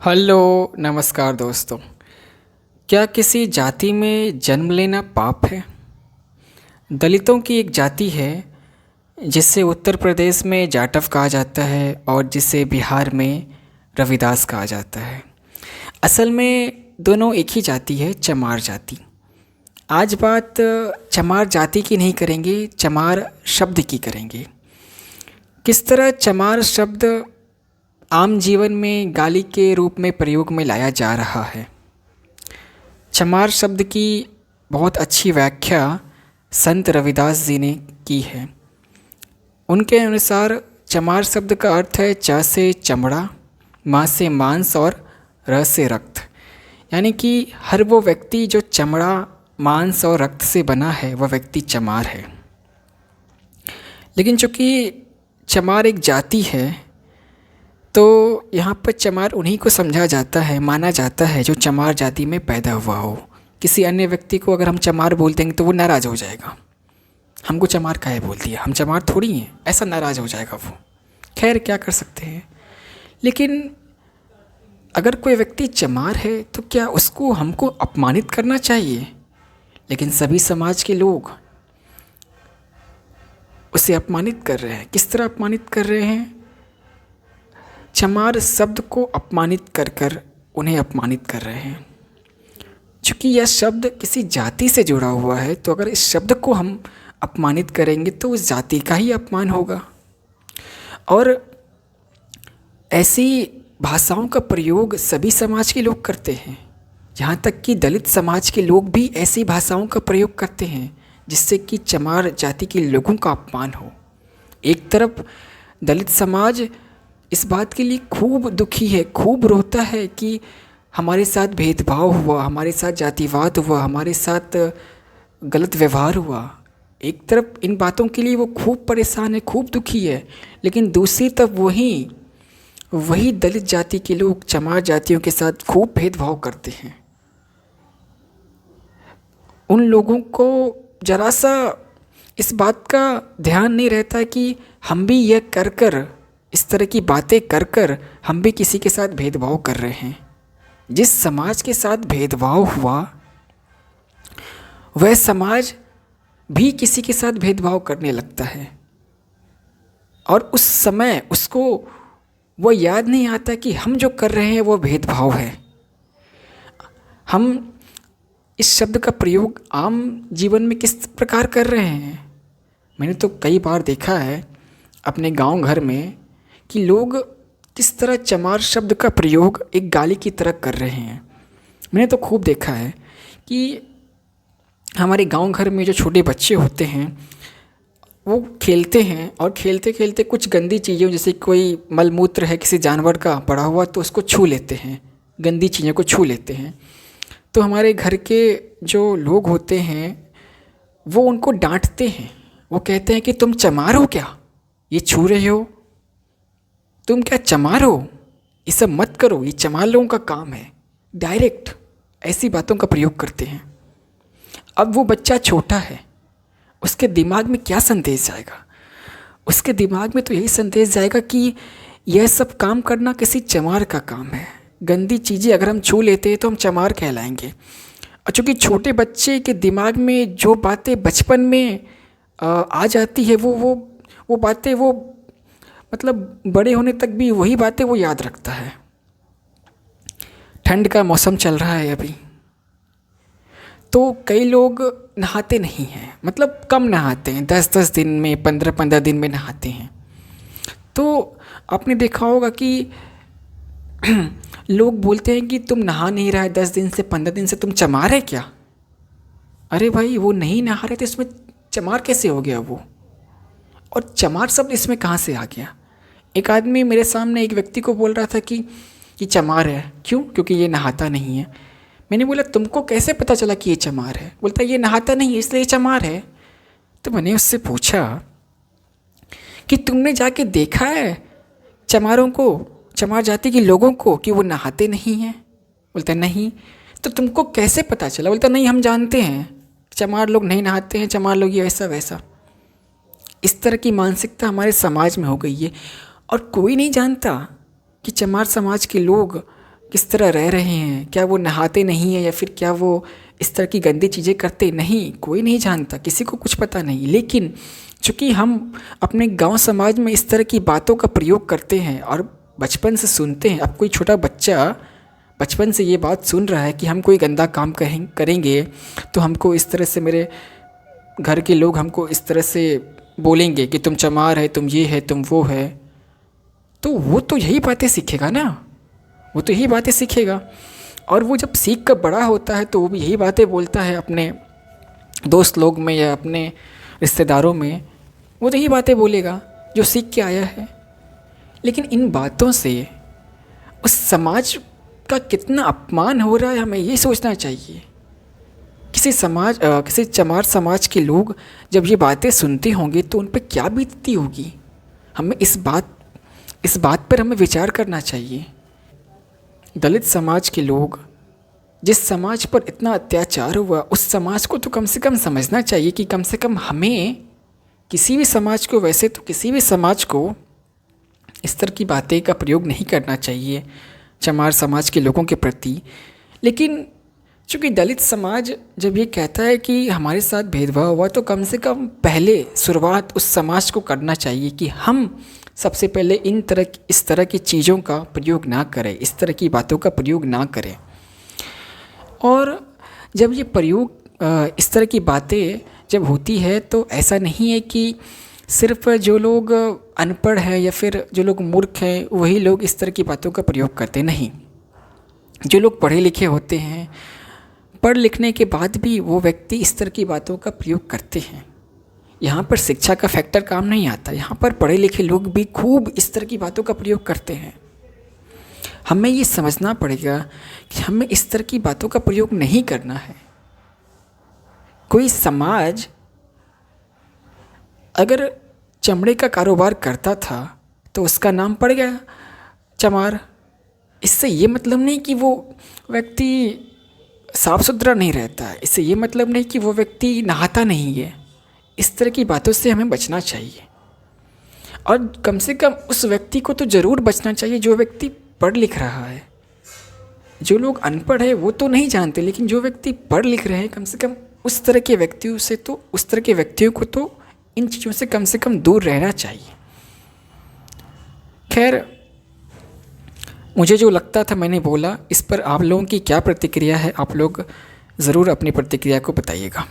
Hello नमस्कार दोस्तों। क्या किसी जाति में जन्म लेना पाप है? दलितों की एक जाति है जिसे उत्तर प्रदेश में जाटव कहा जाता है और जिसे बिहार में रविदास कहा जाता है। असल में दोनों एक ही जाति है, चमार जाति। आज बात चमार जाति की नहीं करेंगे, चमार शब्द की करेंगे। किस तरह चमार शब्द आम जीवन में गाली के रूप में प्रयोग में लाया जा रहा है। चमार शब्द की बहुत अच्छी व्याख्या संत रविदास जी ने की है। उनके अनुसार चमार शब्द का अर्थ है च से चमड़ा, मा से मांस और र से रक्त। यानी कि हर वो व्यक्ति जो चमड़ा, मांस और रक्त से बना है वह व्यक्ति चमार है। लेकिन चूँकि चमार एक जाति है तो यहाँ पर चमार उन्हीं को समझा जाता है, माना जाता है जो चमार जाति में पैदा हुआ हो। किसी अन्य व्यक्ति को अगर हम चमार बोल देंगे तो वो नाराज़ हो जाएगा, हमको चमार काहे बोल दिया, हम चमार थोड़ी हैं, ऐसा नाराज़ हो जाएगा वो। खैर क्या कर सकते हैं। लेकिन अगर कोई व्यक्ति चमार है तो क्या उसको हमको अपमानित करना चाहिए? लेकिन सभी समाज के लोग उसे अपमानित कर रहे हैं। किस तरह अपमानित कर रहे हैं? चमार शब्द को अपमानित कर कर उन्हें अपमानित कर रहे हैं। चूँकि यह शब्द किसी जाति से जुड़ा हुआ है तो अगर इस शब्द को हम अपमानित करेंगे तो उस जाति का ही अपमान होगा। और ऐसी भाषाओं का प्रयोग सभी समाज के लोग करते हैं। यहाँ तक कि दलित समाज के लोग भी ऐसी भाषाओं का प्रयोग करते हैं जिससे कि चमार जाति के लोगों का अपमान हो। एक तरफ दलित समाज इस बात के लिए खूब दुखी है, खूब रोता है कि हमारे साथ भेदभाव हुआ, हमारे साथ जातिवाद हुआ, हमारे साथ गलत व्यवहार हुआ। एक तरफ इन बातों के लिए वो खूब परेशान है, खूब दुखी है। लेकिन दूसरी तरफ वही दलित जाति के लोग चमार जातियों के साथ खूब भेदभाव करते हैं। उन लोगों को जरा सा इस बात का ध्यान नहीं रहता कि हम भी यह कर इस तरह की बातें कर हम भी किसी के साथ भेदभाव कर रहे हैं। जिस समाज के साथ भेदभाव हुआ वह समाज भी किसी के साथ भेदभाव करने लगता है और उस समय उसको वो याद नहीं आता कि हम जो कर रहे हैं वो भेदभाव है। हम इस शब्द का प्रयोग आम जीवन में किस प्रकार कर रहे हैं? मैंने तो कई बार देखा है अपने गांव घर में कि लोग किस तरह चमार शब्द का प्रयोग एक गाली की तरह कर रहे हैं। मैंने तो खूब देखा है कि हमारे गांव घर में जो छोटे बच्चे होते हैं वो खेलते हैं और खेलते खेलते कुछ गंदी चीज़ों, जैसे कोई मलमूत्र है किसी जानवर का पड़ा हुआ तो उसको छू लेते हैं, गंदी चीज़ों को छू लेते हैं। तो हमारे घर के जो लोग होते हैं वो उनको डांटते हैं। वो कहते हैं कि तुम चमार हो क्या, ये छू रहे हो, तुम क्या चमार हो, ये सब मत करो, ये चमार लोगों का काम है। डायरेक्ट ऐसी बातों का प्रयोग करते हैं। अब वो बच्चा छोटा है, उसके दिमाग में क्या संदेश जाएगा? उसके दिमाग में तो यही संदेश जाएगा कि यह सब काम करना किसी चमार का काम है। गंदी चीज़ें अगर हम छू लेते हैं तो हम चमार कहलाएंगे। और चूँकि छोटे बच्चे के दिमाग में जो बातें बचपन में आ जाती है वो बातें वो मतलब बड़े होने तक भी वही बातें वो याद रखता है। ठंड का मौसम चल रहा है अभी, तो कई लोग नहाते नहीं हैं, मतलब कम नहाते हैं, 10-10 दिन में, 15-15 दिन में नहाते हैं। तो आपने देखा होगा कि लोग बोलते हैं कि तुम नहा नहीं रहा है 10 दिन से, 15 दिन से, तुम चमार है क्या? अरे भाई वो नहीं नहा रहे थे, इसमें चमार कैसे हो गया वो? और चमार शब्द इसमें कहाँ से आ गया? एक आदमी मेरे सामने एक व्यक्ति को बोल रहा था कि ये चमार है। क्यों? क्योंकि ये नहाता नहीं है। मैंने बोला तुमको कैसे पता चला कि ये चमार है? बोलता ये नहाता नहीं है इसलिए ये चमार है। तो मैंने उससे पूछा कि तुमने जाके देखा है चमारों को, चमार जाति के लोगों को, कि वो नहाते नहीं हैं? बोलता नहीं। तो तुमको कैसे पता चला? बोलता नहीं हम जानते हैं चमार लोग नहीं नहाते हैं, चमार लोग ये ऐसा वैसा। इस तरह की मानसिकता हमारे समाज में हो गई है और कोई नहीं जानता कि चमार समाज के लोग किस तरह रह रहे हैं, क्या वो नहाते नहीं हैं या फिर क्या वो इस तरह की गंदी चीज़ें करते नहीं, कोई नहीं जानता, किसी को कुछ पता नहीं। लेकिन चूँकि हम अपने गांव समाज में इस तरह की बातों का प्रयोग करते हैं और बचपन से सुनते हैं। अब कोई छोटा बच्चा बचपन से ये बात सुन रहा है कि हम कोई गंदा काम करेंगे तो हमको इस तरह से, मेरे घर के लोग हमको इस तरह से बोलेंगे कि तुम चमार है, तुम ये है, तुम वो है, तो वो तो यही बातें सीखेगा ना, वो तो यही बातें सीखेगा। और वो जब सीख कर बड़ा होता है तो वो भी यही बातें बोलता है अपने दोस्त लोग में या अपने रिश्तेदारों में, वो तो यही बातें बोलेगा जो सीख के आया है। लेकिन इन बातों से उस समाज का कितना अपमान हो रहा है, हमें ये सोचना चाहिए। किसी चमार समाज के लोग जब ये बातें सुनते होंगे तो उन पर क्या बीतती होगी, हमें इस बात पर हमें विचार करना चाहिए। दलित समाज के लोग, जिस समाज पर इतना अत्याचार हुआ, उस समाज को तो कम से कम समझना चाहिए कि कम से कम हमें किसी भी समाज को, वैसे तो किसी भी समाज को इस तरह की बातें का प्रयोग नहीं करना चाहिए चमार समाज के लोगों के प्रति। लेकिन चूँकि दलित समाज जब ये कहता है कि हमारे साथ भेदभाव हुआ, तो कम से कम पहले शुरुआत उस समाज को करना चाहिए कि हम सबसे पहले इस तरह की चीज़ों का प्रयोग ना करें, इस तरह की बातों का प्रयोग ना करें। और जब ये प्रयोग इस तरह की बातें जब होती है तो ऐसा नहीं है कि सिर्फ जो लोग अनपढ़ हैं या फिर जो लोग मूर्ख हैं वही लोग इस तरह की बातों का प्रयोग करते, नहीं। जो लोग पढ़े लिखे होते हैं, पढ़ लिखने के बाद भी वो व्यक्ति इस तरह की बातों का प्रयोग करते हैं। यहाँ पर शिक्षा का फैक्टर काम नहीं आता, यहाँ पर पढ़े लिखे लोग भी खूब इस तरह की बातों का प्रयोग करते हैं। हमें ये समझना पड़ेगा कि हमें इस तरह की बातों का प्रयोग नहीं करना है। कोई समाज अगर चमड़े का कारोबार करता था तो उसका नाम पड़ गया चमार। इससे ये मतलब नहीं कि वो व्यक्ति साफ सुथरा नहीं रहता है, इससे ये मतलब नहीं कि वो व्यक्ति नहाता नहीं है। इस तरह की बातों से हमें बचना चाहिए, और कम से कम उस व्यक्ति को तो ज़रूर बचना चाहिए जो व्यक्ति पढ़ लिख रहा है। जो लोग अनपढ़ है वो तो नहीं जानते, लेकिन जो व्यक्ति पढ़ लिख रहे हैं, कम से कम उस तरह के व्यक्तियों को तो इन चीज़ों से कम दूर रहना चाहिए। खैर, मुझे जो लगता था मैंने बोला। इस पर आप लोगों की क्या प्रतिक्रिया है, आप लोग ज़रूर अपनी प्रतिक्रिया को बताइएगा।